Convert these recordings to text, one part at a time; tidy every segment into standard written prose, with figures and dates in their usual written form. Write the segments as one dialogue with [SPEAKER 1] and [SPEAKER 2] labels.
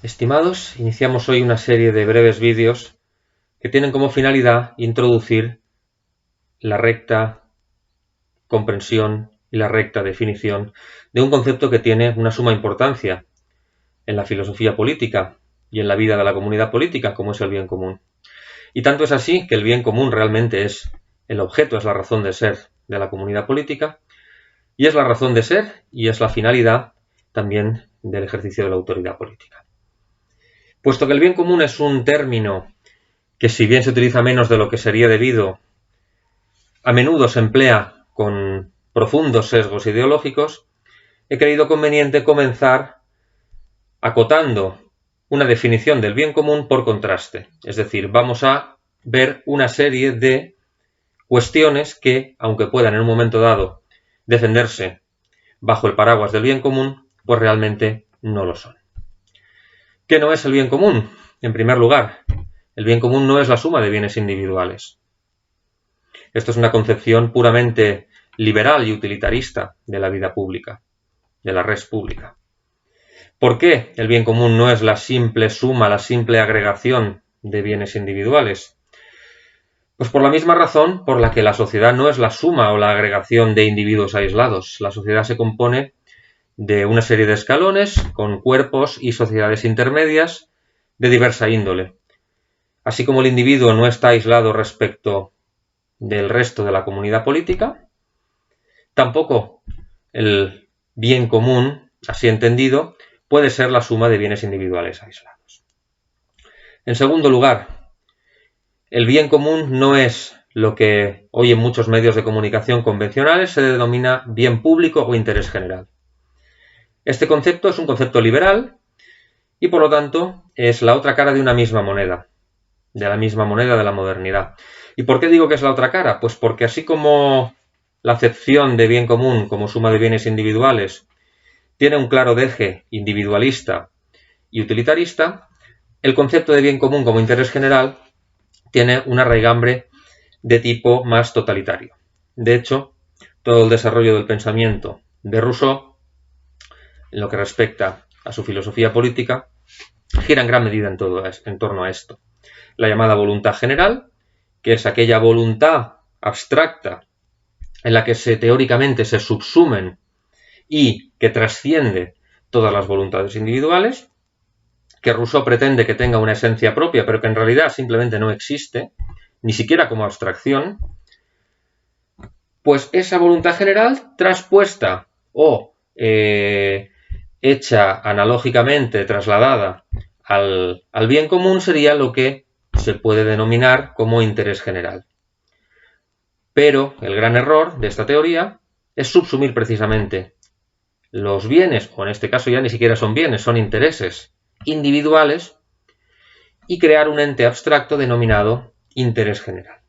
[SPEAKER 1] Estimados, iniciamos hoy una serie de breves vídeos que tienen como finalidad introducir la recta comprensión y la recta definición de un concepto que tiene una suma importancia en la filosofía política y en la vida de la comunidad política, como es el bien común. Y tanto es así que el bien común realmente es el objeto, es la razón de ser de la comunidad política, y es la razón de ser y es la finalidad también del ejercicio de la autoridad política. Puesto que el bien común es un término que, si bien se utiliza menos de lo que sería debido, a menudo se emplea con profundos sesgos ideológicos, he creído conveniente comenzar acotando una definición del bien común por contraste. Es decir, vamos a ver una serie de cuestiones que, aunque puedan en un momento dado defenderse bajo el paraguas del bien común, pues realmente no lo son. ¿Qué no es el bien común? En primer lugar, el bien común no es la suma de bienes individuales. Esto es una concepción puramente liberal y utilitarista de la vida pública, de la res pública. ¿Por qué el bien común no es la simple suma, la simple agregación de bienes individuales? Pues por la misma razón por la que la sociedad no es la suma o la agregación de individuos aislados. La sociedad se compone de una serie de escalones con cuerpos y sociedades intermedias de diversa índole. Así como el individuo no está aislado respecto del resto de la comunidad política, tampoco el bien común, así entendido, puede ser la suma de bienes individuales aislados. En segundo lugar, el bien común no es lo que hoy en muchos medios de comunicación convencionales se denomina bien público o interés general. Este concepto es un concepto liberal y, por lo tanto, es la otra cara de una misma moneda, de la misma moneda de la modernidad. ¿Y por qué digo que es la otra cara? Pues porque así como la acepción de bien común como suma de bienes individuales tiene un claro deje individualista y utilitarista, el concepto de bien común como interés general tiene una raigambre de tipo más totalitario. De hecho, todo el desarrollo del pensamiento de Rousseau, en lo que respecta a su filosofía política, gira en gran medida en torno a esto. La llamada voluntad general, que es aquella voluntad abstracta en la que teóricamente se subsumen y que trasciende todas las voluntades individuales, que Rousseau pretende que tenga una esencia propia, pero que en realidad simplemente no existe, ni siquiera como abstracción, pues esa voluntad general traspuesta o hecha analógicamente, trasladada al bien común, sería lo que se puede denominar como interés general. Pero el gran error de esta teoría es subsumir precisamente los bienes, o en este caso ya ni siquiera son bienes, son intereses individuales, y crear un ente abstracto denominado interés general.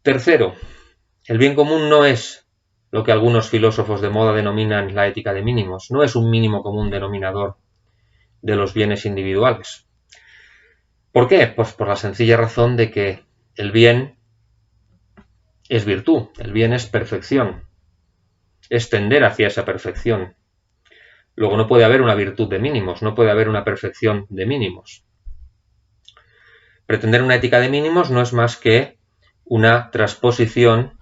[SPEAKER 1] Tercero, el bien común no es lo que algunos filósofos de moda denominan la ética de mínimos, no es un mínimo común denominador de los bienes individuales. ¿Por qué? Pues por la sencilla razón de que el bien es virtud, el bien es perfección, es tender hacia esa perfección. Luego no puede haber una virtud de mínimos, no puede haber una perfección de mínimos. Pretender una ética de mínimos no es más que una transposición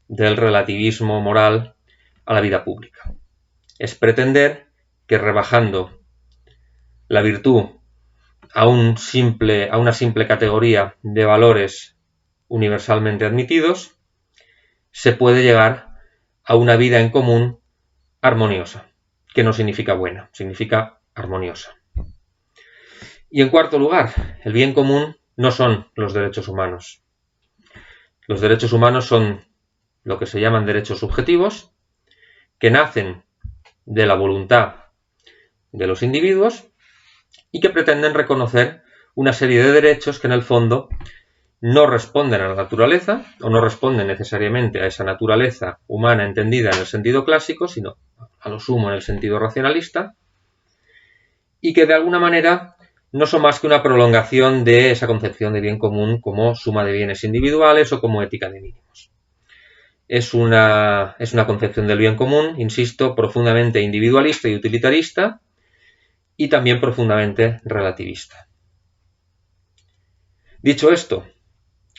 [SPEAKER 1] del relativismo moral a la vida pública. Es pretender que rebajando la virtud a una simple categoría de valores universalmente admitidos, se puede llegar a una vida en común armoniosa, que no significa buena, significa armoniosa. Y en cuarto lugar, el bien común no son los derechos humanos. Los derechos humanos son lo que se llaman derechos subjetivos, que nacen de la voluntad de los individuos y que pretenden reconocer una serie de derechos que en el fondo no responden a la naturaleza o no responden necesariamente a esa naturaleza humana entendida en el sentido clásico, sino a lo sumo en el sentido racionalista, y que de alguna manera no son más que una prolongación de esa concepción de bien común como suma de bienes individuales o como ética de mínimos. Es una concepción del bien común, insisto, profundamente individualista y utilitarista, y también profundamente relativista. Dicho esto,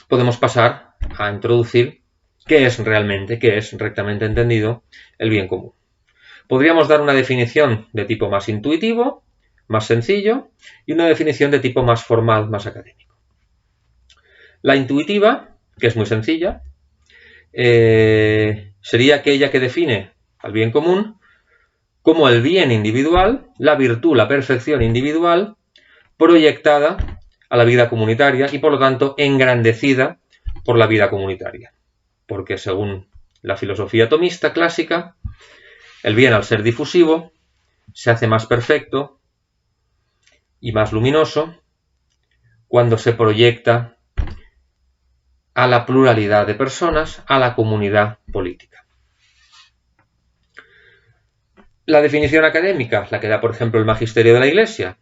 [SPEAKER 1] podemos pasar a introducir qué es rectamente entendido, el bien común. Podríamos dar una definición de tipo más intuitivo, más sencillo, y una definición de tipo más formal, más académico. La intuitiva, que es muy sencilla, sería aquella que define al bien común como el bien individual, la virtud, la perfección individual, proyectada a la vida comunitaria y por lo tanto engrandecida por la vida comunitaria. Porque según la filosofía tomista clásica, el bien, al ser difusivo, se hace más perfecto y más luminoso cuando se proyecta a la pluralidad de personas, a la comunidad política. La definición académica, la que da por ejemplo el Magisterio de la Iglesia.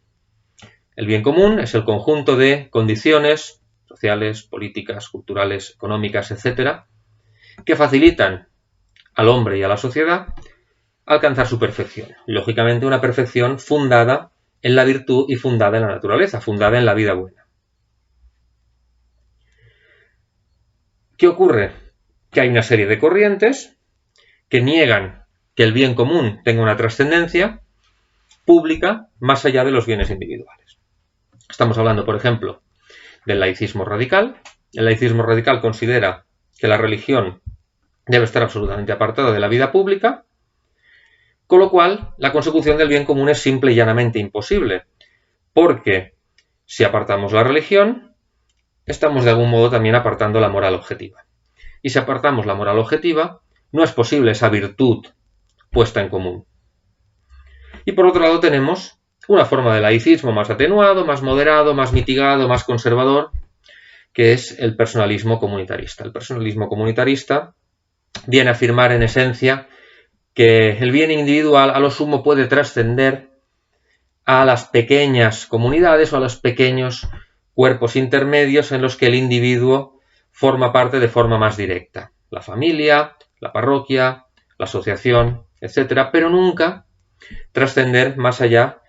[SPEAKER 1] El bien común es el conjunto de condiciones sociales, políticas, culturales, económicas, etc., que facilitan al hombre y a la sociedad alcanzar su perfección. Lógicamente una perfección fundada en la virtud y fundada en la naturaleza, fundada en la vida buena. ¿Qué ocurre? Que hay una serie de corrientes que niegan que el bien común tenga una trascendencia pública más allá de los bienes individuales. Estamos hablando, por ejemplo, del laicismo radical. El laicismo radical considera que la religión debe estar absolutamente apartada de la vida pública, con lo cual la consecución del bien común es simple y llanamente imposible, porque si apartamos la religión, estamos de algún modo también apartando la moral objetiva. Y si apartamos la moral objetiva, no es posible esa virtud puesta en común. Y por otro lado tenemos una forma de laicismo más atenuado, más moderado, más mitigado, más conservador, que es el personalismo comunitarista. El personalismo comunitarista viene a afirmar en esencia que el bien individual a lo sumo puede trascender a las pequeñas comunidades o a los pequeños cuerpos intermedios en los que el individuo forma parte de forma más directa. La familia, la parroquia, la asociación, etc., pero nunca trascender más allá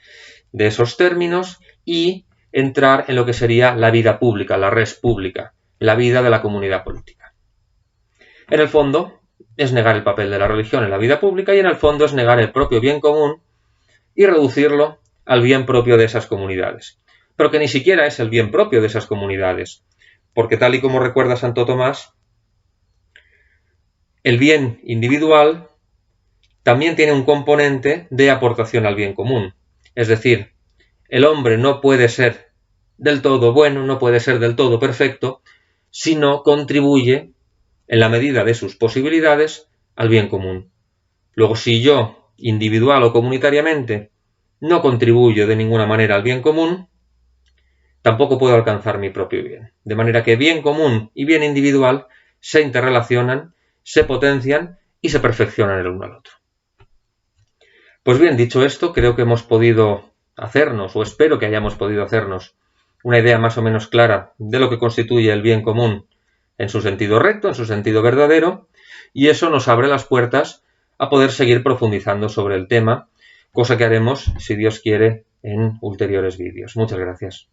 [SPEAKER 1] de esos términos y entrar en lo que sería la vida pública, la res pública, la vida de la comunidad política. En el fondo, es negar el papel de la religión en la vida pública y en el fondo es negar el propio bien común y reducirlo al bien propio de esas comunidades. Pero que ni siquiera es el bien propio de esas comunidades, porque tal y como recuerda Santo Tomás, el bien individual también tiene un componente de aportación al bien común. Es decir, el hombre no puede ser del todo bueno, no puede ser del todo perfecto, si no contribuye, en la medida de sus posibilidades, al bien común. Luego, si yo, individual o comunitariamente, no contribuyo de ninguna manera al bien común, tampoco puedo alcanzar mi propio bien. De manera que bien común y bien individual se interrelacionan, se potencian y se perfeccionan el uno al otro. Pues bien, dicho esto, creo que hemos podido hacernos, o espero que hayamos podido hacernos, una idea más o menos clara de lo que constituye el bien común en su sentido recto, en su sentido verdadero, y eso nos abre las puertas a poder seguir profundizando sobre el tema, cosa que haremos, si Dios quiere, en ulteriores vídeos. Muchas gracias.